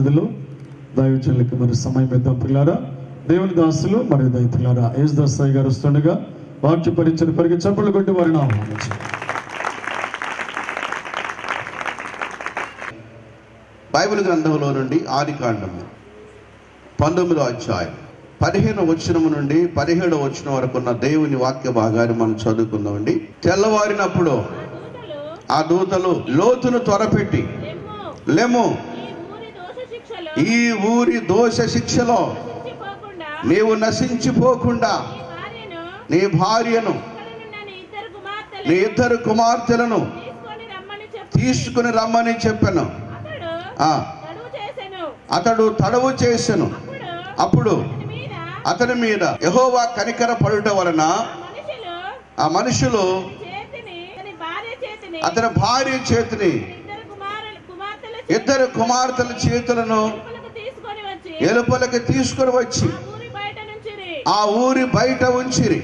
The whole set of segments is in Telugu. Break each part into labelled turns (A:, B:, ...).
A: సన్నిధిలో దైవజనులకి మరి సమయం ఇద్దాం పిల్లారా. దేవుని దాసులు మరియు దైతులారా, యేసుదాస్ సాయి గారు వస్తుండగా వాక్య పరిచయం పరికి చప్పట్లు కొట్టి వారిని ఆహ్వానించారు.
B: బైబిల్ గ్రంథంలో నుండి ఆదికాండము 19వ అధ్యాయం 15వ వచనం నుండి 17వ వచనం వరకు ఉన్న దేవుని వాక్య భాగాన్ని మనం చదువుకుందామండి. తెల్లవారినప్పుడు ఆ దూతలు లోతును త్వరపెట్టి, లెమ్ము, ఈ ఊరి దోష శిక్షలో నీవు నశించిపోకుండా నీ భార్యను నీ ఇద్దరు కుమార్తెలను తీసుకుని రమ్మని చెప్పాను. అతడు తడవు చేసెను. అప్పుడు అతని మీద యెహోవా కనికర పడుట వలన ఆ మనుషులు అతని భార్య చేతిని ఇద్దరు కుమార్తెల చేతులను ఎలుపలకి తీసుకొని వచ్చి ఆ ఊరి బయట ఉంచిరి.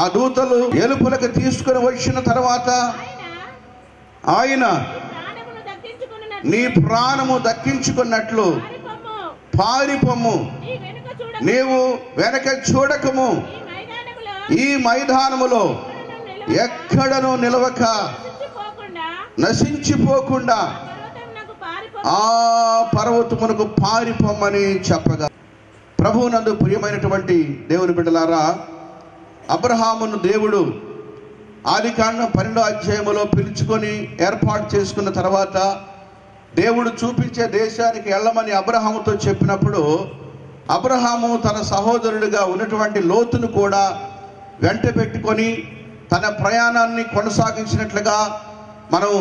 B: ఆ దూతలు ఎలుపలకి తీసుకొని వచ్చిన తర్వాత ఆయన నీ ప్రాణము దక్కించుకున్నట్లు పారిపొమ్ము, నీవు వెనక చూడకము, ఈ మైదానములో ఎక్కడను నిలవక నశించిపోకుండా ఆ పర్వతమునకు పారిపోమ్మని చెప్పగా, ప్రభువునందు ప్రియమైనటువంటి దేవుని బిడ్డలారా, అబ్రహామును దేవుడు ఆదికాండం 12వ అధ్యాయములో పిలుచుకొని ఏర్పాటు చేసుకున్న తర్వాత దేవుడు చూపించే దేశానికి వెళ్ళమని అబ్రహాముతో చెప్పినప్పుడు అబ్రహాము తన సహోదరుడిగా ఉన్నటువంటి లోతును కూడా వెంట పెట్టుకొని తన ప్రయాణాన్ని కొనసాగించినట్లుగా మనం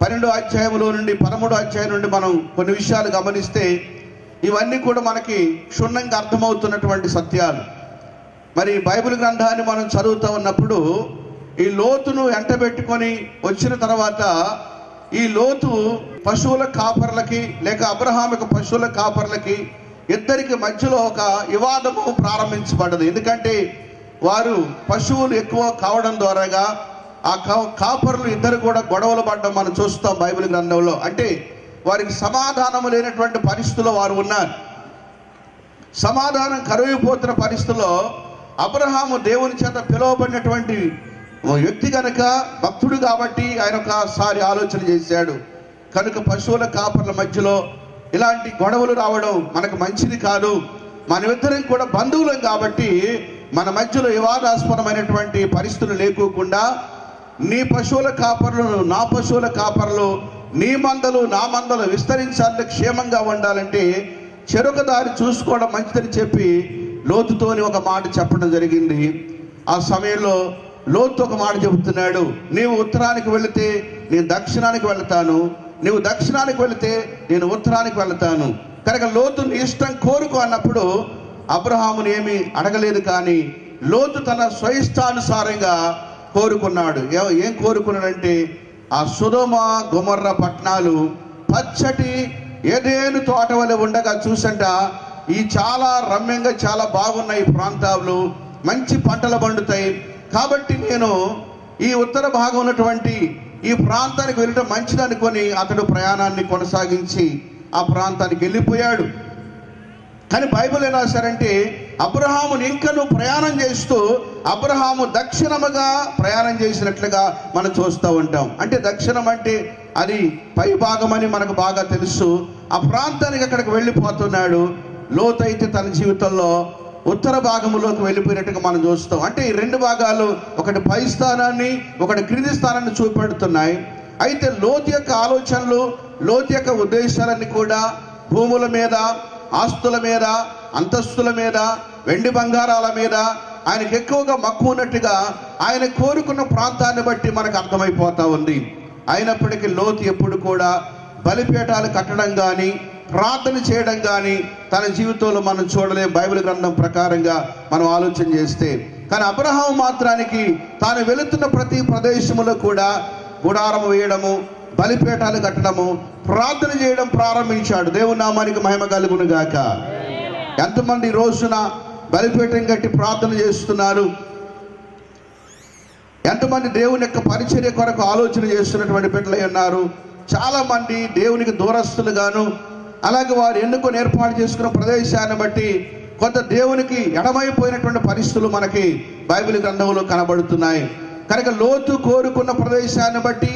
B: 12వ అధ్యాయంలో నుండి 13వ అధ్యాయం నుండి మనం కొన్ని విషయాలు గమనిస్తే ఇవన్నీ కూడా మనకి క్షుణ్ణంగా అర్థమవుతున్నటువంటి సత్యాలు. మరి బైబిల్ గ్రంథాన్ని మనం చదువుతూ ఉన్నప్పుడు ఈ లోతును ఎంటబెట్టుకొని వచ్చిన తర్వాత ఈ లోతు పశువుల కాపర్లకి లేక అబ్రహాముకు పశువుల కాపర్లకి ఇద్దరికి మధ్యలో ఒక వివాదము ప్రారంభించబడ్డది. ఎందుకంటే వారు పశువులు ఎక్కువ కావడం ద్వారాగా ఆ కాపర్లు ఇద్దరు కూడా గొడవలు పడడం మనం చూస్తాం బైబిల్ గ్రంథంలో. అంటే వారికి సమాధానం లేనటువంటి పరిస్థితుల్లో వారు ఉన్నారు. సమాధానం కరువైపోతున్న పరిస్థితుల్లో అబ్రహాము దేవుని చేత పిలువబడినటువంటి వ్యక్తి కనుక, భక్తుడు కాబట్టి ఆయన ఒకసారి ఆలోచన చేశాడు. కనుక పశువుల కాపర్ల మధ్యలో ఇలాంటి గొడవలు రావడం మనకు మంచిది కాదు. మనమిద్దరం కూడా బంధువులం కాబట్టి మన మధ్యలో వివాదాస్పదమైనటువంటి పరిస్థితులు లేకోకుండా నీ పశువుల కాపర్లు నా పశువుల కాపర్లు, నీ మందలు నా మందలు విస్తరించాలని, క్షేమంగా ఉండాలంటే చెరొక దారి చూసుకోవడం మంచిదని చెప్పి లోతుతోని ఒక మాట చెప్పడం జరిగింది. ఆ సమయంలో లోతు ఒక మాట చెబుతున్నాడు, నీవు ఉత్తరానికి వెళితే నేను దక్షిణానికి వెళతాను, నీవు దక్షిణానికి వెళితే నేను ఉత్తరానికి వెళతాను. కనుక లోతుని ఇష్టం కోరుకో అన్నప్పుడు అబ్రహాముని ఏమీ అడగలేదు. కానీ లోతు తన స్వయిష్టానుసారంగా కోరుకున్నాడు. ఏం కోరుకున్నాడంటే ఆ సొదొమ గొమొర్రా పట్టణాలు పచ్చటి ఏదెను తోట వలె ఉండగా చూసంట ఈ చాలా రమ్యంగా చాలా బాగున్నాయి ప్రాంతాలు, మంచి పంటలు పండుతాయి. కాబట్టి నేను ఈ ఉత్తర భాగం ఉన్నటువంటి ఈ ప్రాంతానికి వెళ్ళటం మంచిది అనుకొని అతడు ప్రయాణాన్ని కొనసాగించి ఆ ప్రాంతానికి వెళ్ళిపోయాడు. కానీ బైబిల్ ఏం రాశారంటే అబ్రహాముని ఇంకను ప్రయాణం చేస్తూ అబ్రహాము దక్షిణముగా ప్రయాణం చేసినట్లుగా మనం చూస్తూ ఉంటాం. అంటే దక్షిణం అంటే అది పై భాగం అని మనకు బాగా తెలుసు. ఆ ప్రాంతానికి అక్కడికి వెళ్ళిపోతున్నాడు. లోతైతే తన జీవితంలో ఉత్తర భాగంలోకి వెళ్ళిపోయినట్టుగా మనం చూస్తాం. అంటే ఈ రెండు భాగాలు, ఒకటి పై స్థానాన్ని ఒకటి క్రింది స్థానాన్ని చూపెడుతున్నాయి. అయితే లోతు యొక్క ఆలోచనలు, లోతు యొక్క ఉద్దేశాలన్నీ కూడా భూముల మీద, ఆస్తుల మీద, అంతస్తుల మీద, వెండి బంగారాల మీద ఆయనకు ఎక్కువగా మక్కువ ఉన్నట్టుగా ఆయన కోరుకున్న ప్రాంతాన్ని బట్టి మనకు అర్థమైపోతా ఉంది. అయినప్పటికీ లోతు ఎప్పుడు కూడా బలిపీఠాలు కట్టడం కానీ ప్రార్థన చేయడం కానీ తన జీవితంలో మనం చూడలేం బైబిల్ గ్రంథం ప్రకారంగా మనం ఆలోచన చేస్తే. కానీ అబ్రహాము మాత్రానికి తాను వెళుతున్న ప్రతి ప్రదేశంలో కూడా గుడారం వేయడము, బలిపీఠాలు కట్టడము, ప్రార్థన చేయడం ప్రారంభించాడు. దేవుని నామానికి మహిమ కలుగును గాక. ఎంతమంది ఈ రోజున బలిపీఠం కట్టి ప్రార్థన చేస్తున్నారు? ఎంతమంది దేవుని యొక్క పరిచర్య కొరకు ఆలోచన చేస్తున్నటువంటి బిడ్డలై ఉన్నారు? చాలా మంది దేవునికి దూరస్తులుగాను అలాగే వారు ఎన్నుకొని ఏర్పాటు చేసుకున్న ప్రదేశాన్ని బట్టి కొంత దేవునికి ఎడమైపోయినటువంటి పరిస్థితులు మనకి బైబిల్ గ్రంథంలో కనబడుతున్నాయి. కనుక లోతు కోరుకున్న ప్రదేశాన్ని బట్టి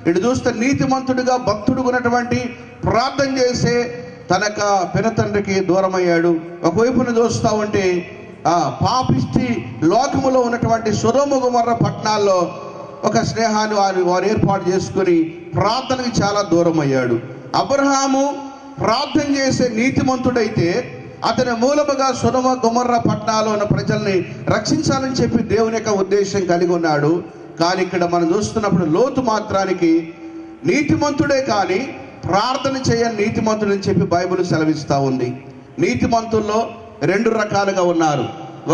B: ఇటు చూస్తే నీతిమంతుడిగా భక్తుడు ఉన్నటువంటి ప్రార్థన చేసే తనక పినతండ్రికి దూరమయ్యాడు. ఒకవైపున చూస్తూ ఉంటే పాపిష్టి లోకములో ఉన్నటువంటి సొదొమ గొమొర్రా పట్టణాల్లో ఒక స్నేహాన్ని వారు ఏర్పాటు చేసుకుని ప్రార్థనకి చాలా దూరం అయ్యాడు. అబ్రహాము ప్రార్థన చేసే నీతిమంతుడైతే అతని మూలముగా సొదొమ గొమొర్రా పట్టణాల్లో ఉన్న ప్రజల్ని రక్షించాలని చెప్పి దేవుని యొక్క ఉద్దేశం కలిగి ఉన్నాడు. కానీ ఇక్కడ మనం చూస్తున్నప్పుడు లోతు మాత్రానికి నీతిమంతుడే కానీ ప్రార్థన చేయని నీతిమంతుడు అని చెప్పి బైబిల్ సెలవిస్తూ ఉంది. నీతిమంతుల్లో 2 రకాలుగా ఉన్నారు.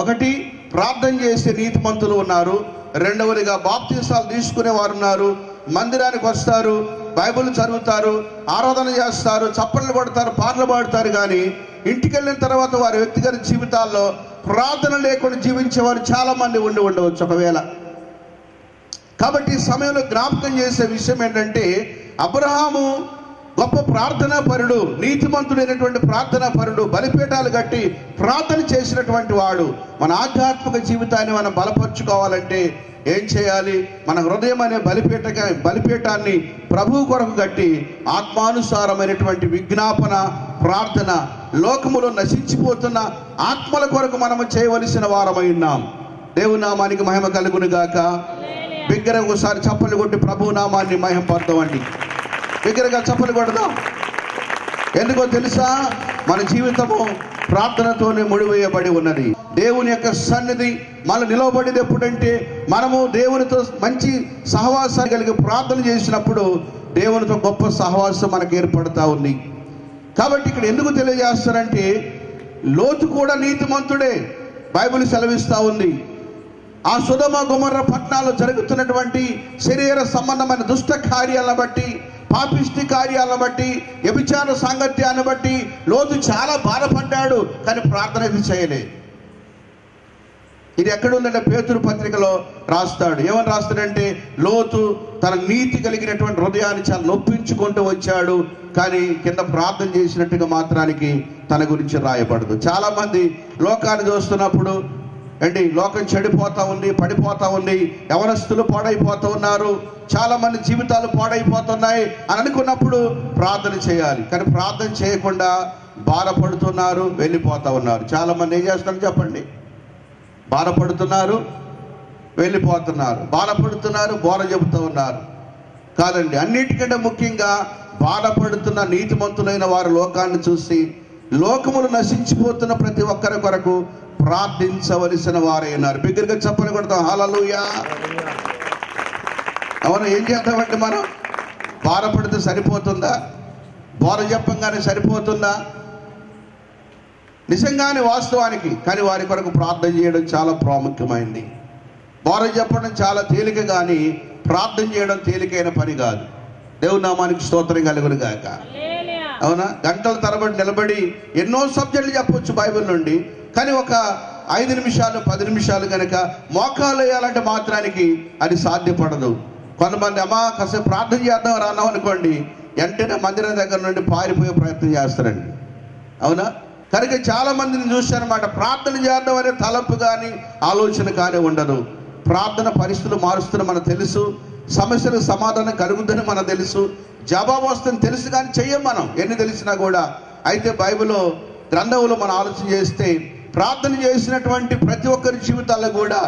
B: ఒకటి ప్రార్థన చేసే నీతిమంతులు ఉన్నారు. రెండవదిగా బాప్తీసాలు తీసుకునే వారు ఉన్నారు. మందిరానికి వస్తారు, బైబిల్ చదువుతారు, ఆరాధన చేస్తారు, చప్పట్లు పడతారు, పాటలు పాడతారు. కానీ ఇంటికి వెళ్ళిన తర్వాత వారి వ్యక్తిగత జీవితాల్లో ప్రార్థన లేకుండా జీవించేవారు చాలా మంది ఉండవచ్చు ఒకవేళ. కాబట్టి ఈ సమయంలో జ్ఞాపకం చేసే విషయం ఏంటంటే, అబ్రహాము గొప్ప ప్రార్థనా పరుడు, నీతిమంతుడైనటువంటి ప్రార్థనా పరుడు, బలిపీఠాలు కట్టి ప్రార్థన చేసినటువంటి వాడు. మన ఆధ్యాత్మిక జీవితాన్ని మనం బలపరుచుకోవాలంటే ఏం చేయాలి? మన హృదయం అనే బలిపీఠాన్ని ప్రభువు కొరకు కట్టి ఆత్మానుసారమైనటువంటి విజ్ఞాపన ప్రార్థన, లోకములో నశించిపోతున్న ఆత్మల కొరకు మనము చేయవలసిన వారమై ఉన్నాం. దేవుని నామానికి మహిమ కలుగును గాక. బిగ్గరగా ఒకసారి చప్పలు కొట్టి ప్రభు నామాన్ని మహిమపడదామండి. బిగ్గరగా చప్పలు కొడదాం. ఎందుకో తెలుసా? మన జీవితము ప్రార్థనతోనే ముడివేయబడి ఉన్నది. దేవుని యొక్క సన్నిధి మనం నిలవబడేది ఎప్పుడంటే, మనము దేవునితో మంచి సహవాసాన్ని కలిగి ప్రార్థన చేసినప్పుడు దేవునితో గొప్ప సహవాసం మనకు ఏర్పడుతూ ఉంది. కాబట్టి ఇక్కడ ఎందుకు తెలియజేస్తారంటే, లోతు కూడా నీతిమంతుడే బైబిల్ సెలవిస్తూ ఉంది. ఆ సొదొమ గొమొర్రా పట్టణాల్లో జరుగుతున్నటువంటి శరీర సంబంధమైన దుష్ట కార్యాలను బట్టి, పాపిష్టి కార్యాలను బట్టి, వ్యభిచార సాంగత్యాన్ని బట్టి లోతు చాలా బాధపడ్డాడు. కానీ ప్రార్థన ఇది చేయలేదు. ఇది ఎక్కడుందంటే పేతురు పత్రికలో రాస్తాడు. ఏమని రాస్తాడంటే, లోతు తన నీతి కలిగినటువంటి హృదయాన్ని చాలా నొప్పించుకుంటూ వచ్చాడు, కానీ కింద ప్రార్థన చేసినట్టుగా మాత్రానికి తన గురించి రాయబడదు. చాలా మంది లోకాన్ని చూస్తున్నప్పుడు లోకం చెడిపోతా ఉంది, పడిపోతా ఉంది, యవనస్తులు పాడైపోతూ ఉన్నారు, చాలా మంది జీవితాలు పాడైపోతున్నాయి అని అనుకున్నప్పుడు ప్రార్థన చేయాలి. కానీ ప్రార్థన చేయకుండా బాధపడుతున్నారు, వెళ్ళిపోతా ఉన్నారు. చాలా మంది ఏం చేస్తున్నారు చెప్పండి? బాధపడుతున్నారు, వెళ్ళిపోతున్నారు, బాధపడుతున్నారు, బోర చెబుతూ ఉన్నారు. కాదండి, అన్నిటికంటే ముఖ్యంగా బాధపడుతున్న నీతిమంతులైన వారు లోకాన్ని చూసి లోకములు నశించిపోతున్న ప్రతి ఒక్కరి కొరకు ప్రార్థించవలసిన వారే ఉన్నారు. బిగ్గరగా చప్పలు కొడతాం. హల్లెలూయా. అవును, ఏం చేద్దామంటే మనం బాధపడితే సరిపోతుందా? బోర చెప్పంగానే సరిపోతుందా? నిజంగానే వాస్తవానికి కానీ వారి కొరకు ప్రార్థన చేయడం చాలా ప్రాముఖ్యమైంది. బోర చెప్పడం చాలా తేలిక, కానీ ప్రార్థన చేయడం తేలికైన పని కాదు. దేవుని నామానికి స్తోత్రం కలుగును గాక. అవునా? గంటల తరబడి నిలబడి ఎన్నో సబ్జెక్టులు చెప్పొచ్చు బైబిల్ నుండి, కానీ ఒక 5 నిమిషాలు 10 నిమిషాలు కనుక మోకాలు వేయాలంటే మాత్రానికి అది సాధ్యపడదు. కొంతమంది అమ్మా కాసేపు ప్రార్థన చేద్దాం రాన్నాం అనుకోండి, వెంటనే మందిరం దగ్గర నుండి పారిపోయే ప్రయత్నం చేస్తారండి. అవునా? కనుక చాలా మందిని చూశారన్నమాట, ప్రార్థన చేద్దాం అనే తలంపు కానీ ఆలోచన కానీ ఉండదు. ప్రార్థన పరిస్థితులు మారుస్తున్న మనకు తెలుసు, సమస్యలకు సమాధానం కలుగుద్దని మనకు తెలుసు, జవాబు వస్తుందని తెలుసు, కానీ చెయ్యం మనం ఎన్ని తెలిసినా కూడా. అయితే బైబిల్లో గ్రంథంలో మనం ఆలోచన చేస్తే ప్రార్థన చేసినటువంటి ప్రతి ఒక్కరి జీవితాల్లో కూడా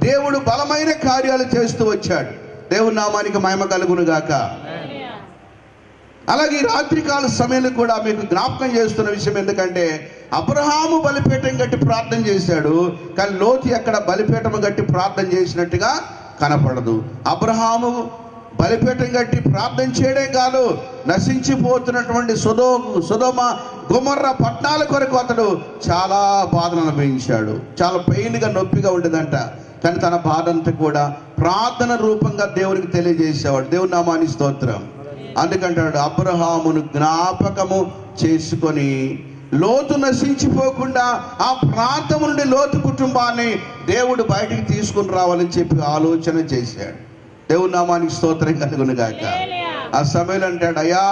B: దేవుడు బలమైన కార్యాలు చేస్తూ వచ్చాడు. దేవుని నామానికి మహిమ కలుగును గాక. అలాగే ఈ రాత్రికాల సమయంలో కూడా మీకు జ్ఞాపకం చేస్తున్న విషయం, ఎందుకంటే అబ్రహాము బలిపీఠం కట్టి ప్రార్థన చేశాడు, కానీ లోతు ఎక్కడ బలిపీఠం కట్టి ప్రార్థన చేసినట్టుగా కనపడదు. అబ్రహాము బలిపీఠం కట్టి ప్రార్థన చేయడే కాదు, నశించిపోతున్నటువంటి సొదొమ గొమొర్రా పట్టణాల కొరకు అతడు చాలా బాధను అనుభవించాడు. చాలా పెయిన్గా, నొప్పిగా ఉండేదంట. కానీ తన బాధ అంతా కూడా ప్రార్థన రూపంగా దేవునికి తెలియజేసేవాడు. దేవుని నామానికి స్తోత్రం. అందుకంటాడు, అబ్రహామును జ్ఞాపకము చేసుకొని లోతు నశించిపోకుండా ఆ ప్రాంతం నుండి లోతు కుటుంబాన్ని దేవుడు బయటికి తీసుకుని రావాలని చెప్పి ఆలోచన చేశాడు. దేవుని నామానికి స్తోత్రం కలుగును గాక. ఆ సమయంలో అంటాడు, అయ్యా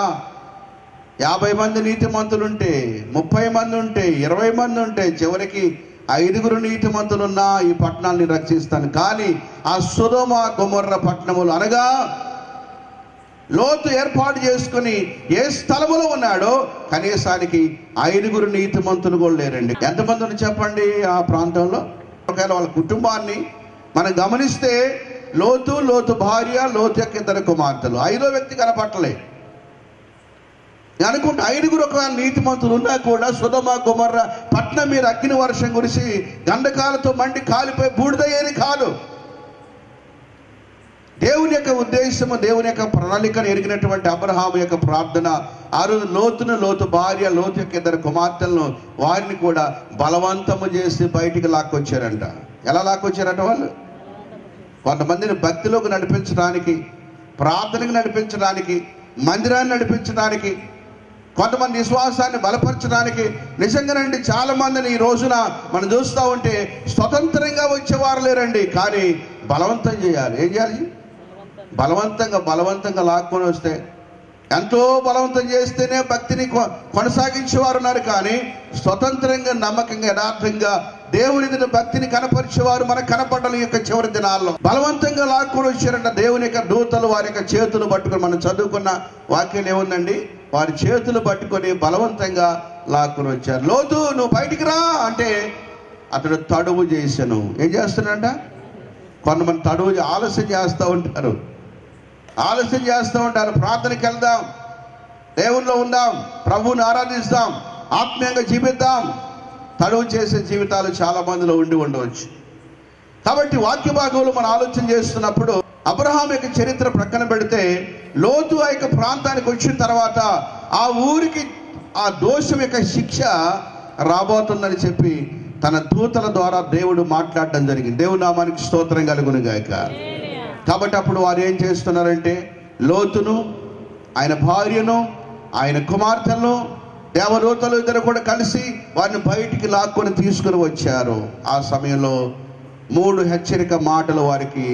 B: 50 మంది నీతిమంతులుంటే, 30 మంది ఉంటే, 20 మంది ఉంటే, చివరికి 5 నీతిమంతులున్నా ఈ పట్టణాన్ని రక్షిస్తాను. కానీ ఆ సొదొమ గొమొర్రా పట్టణములు అనగా లోతు ఏర్పాటు చేసుకుని ఏ స్థలములో ఉన్నాడో కనీసానికి 5 నీతిమంతులు కూడా లేరండి. ఎంతమంది ఉన్నారు చెప్పండి ఆ ప్రాంతంలో? ఒకవేళ వాళ్ళ కుటుంబాన్ని మనం గమనిస్తే లోతు భార్య, లోతు యొక్క 2 కుమార్తెలు, 5వ వ్యక్తి కనపట్టలే. అనుకుంటే 5 ఒకవేళ నీతిమంతులు ఉన్నా కూడా సొదొమ గొమొర్రా పట్టణం మీద అగ్ని వర్షం కురిసి గంధకాలతో మండి కాలిపోయి బూడిదయ్యేది కాదు. దేవుని యొక్క ఉద్దేశము, దేవుని యొక్క ప్రణాళికను ఎరిగినటువంటి అబ్రహాము యొక్క ప్రార్థన ఆ రోజు లోతు భార్య, లోతు యొక్క 2 కుమార్తెలను వారిని కూడా బలవంతము చేసి బయటికి లాక్కొచ్చారంట. ఎలా లాక్కొచ్చారంట? వాళ్ళు కొంతమందిని భక్తిలోకి నడిపించడానికి, ప్రార్థనకు నడిపించడానికి, మందిరాన్ని నడిపించడానికి, కొంతమంది విశ్వాసాన్ని బలపరచడానికి. నిజంగానండి చాలా మందిని ఈ రోజున మనం చూస్తూ ఉంటే స్వతంత్రంగా వచ్చేవారు లేరండి. కానీ బలవంతం చేయాలి. ఏం చేయాలి? బలవంతంగా లాక్కొని వస్తే, ఎంతో బలవంతం చేస్తేనే భక్తిని కొనసాగించేవారు ఉన్నారు. కానీ స్వతంత్రంగా, నమ్మకంగా, యథార్థంగా దేవుని ఎదుట భక్తిని కనపరిచేవారు మనకు కనపడాలి. యొక్క చివరి దినాల్లో బలవంతంగా లాక్కొని వచ్చారంట. దేవుని యొక్క దూతలు వారి యొక్క చేతులు పట్టుకొని, మనం చదువుకున్న వాక్యం ఏముందండి? వారి చేతులు పట్టుకొని బలవంతంగా లాక్కొని వచ్చారు. లోతు నువ్వు బయటికి రా అంటే అతడు తడువు చేశాను. ఏం చేస్తున్నాడంట? కొంతమంది తడువు ఆలస్యం చేస్తూ ఉంటారు. ప్రార్థనకి వెళ్దాం, దేవుల్లో ఉందాం, ప్రభువుని ఆరాధిస్తాం, ఆత్మీయంగా జీవిద్దాం. తడువు చేసే జీవితాలు చాలా మందిలో ఉండవచ్చు. కాబట్టి వాక్య భాగంలో మనం ఆలోచన చేస్తున్నప్పుడు అబ్రహాం యొక్క చరిత్ర ప్రక్కన పెడితే, లోతు ఆ యొక్క ప్రాంతానికి వచ్చిన తర్వాత ఆ ఊరికి ఆ దోషం యొక్క శిక్ష రాబోతుందని చెప్పి తన దూతల ద్వారా దేవుడు మాట్లాడడం జరిగింది. దేవుని నామానికి స్తోత్రం కలుగును గాక. కాబట్టి అప్పుడు వారు ఏం చేస్తున్నారంటే, లోతును, ఆయన భార్యను, ఆయన కుమార్తెలను దేవదూతలు 2 కూడా కలిసి వారిని బయటికి లాక్కొని తీసుకుని వచ్చారు. ఆ సమయంలో 3 హెచ్చరిక మాటలు వారికి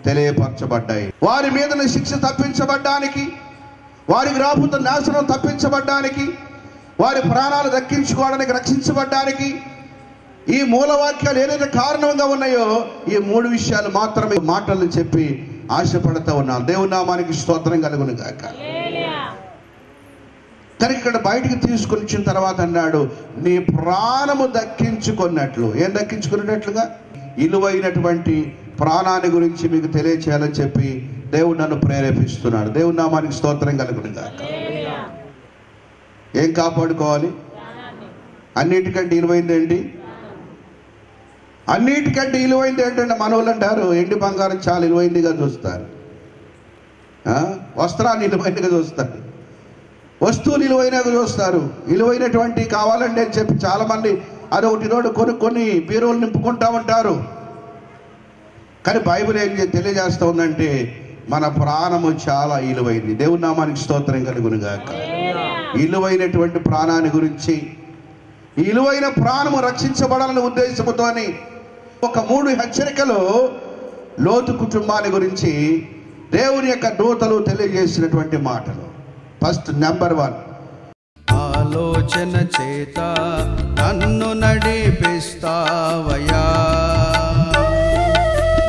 B: తెలియపరచబడ్డాయి. వారి మీద శిక్ష తప్పించబడ్డానికి, వారికి రాబోతున్న నాశనం తప్పించబడ్డానికి, వారి ప్రాణాలు దక్కించుకోవడానికి, రక్షించబడ్డానికి ఈ మూలవాక్యాలు ఏదైతే కారణంగా ఉన్నాయో ఈ 3 విషయాలు మాత్రమే మాటలు చెప్పి ఆశపడుతూ ఉన్నాను. దేవుని నామానికి స్తోత్రం కలుగును గాక. కానీ ఇక్కడ బయటికి తీసుకొని వచ్చిన తర్వాత అన్నాడు, నీ ప్రాణము దక్కించుకున్నట్లు. ఏం దక్కించుకున్నట్లుగా? విలువైనటువంటి ప్రాణాన్ని గురించి మీకు తెలియచేయాలని చెప్పి దేవుడు నన్ను ప్రేరేపిస్తున్నాడు. దేవుని నామానికి స్తోత్రం కలుగును గాక. ఏం కాపాడుకోవాలి? అన్నిటికంటే విలువైంది ఏంటి? అన్నిటికంటే విలువైంది ఏంటంటే మనోళ్ళు అంటారు ఎండి బంగారం చాలా విలువైందిగా చూస్తారు, వస్త్రాన్ని విలువైనగా చూస్తారు, వస్తువులు విలువైనగా చూస్తారు. విలువైనటువంటి కావాలండి అని చెప్పి చాలామంది అదొకటి రోడ్డు కొనుక్కొని బీరువులు నింపుకుంటా ఉంటారు. కానీ బైబిల్ ఏం తెలియజేస్తూ ఉందంటే మన ప్రాణము చాలా విలువైంది. దేవుని నామానికి స్తోత్రం కలుగును గాక. విలువైనటువంటి ప్రాణాన్ని గురించి, విలువైన ప్రాణము రక్షించబడాలనే ఉద్దేశంతోని ఒక 3 హెచ్చరికలు లోతు కుటుంబాన్ని గురించి దేవుని యొక్క దూతలు తెలియజేసినటువంటి మాటలు. ఫస్ట్ నెంబర్ 1,
C: ఆలోచన చేత నన్ను నడిపిస్తావయ్యా,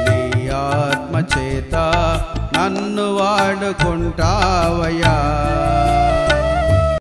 C: నీ ఆత్మ చేత నన్ను వాడుకుంటావయ్యా.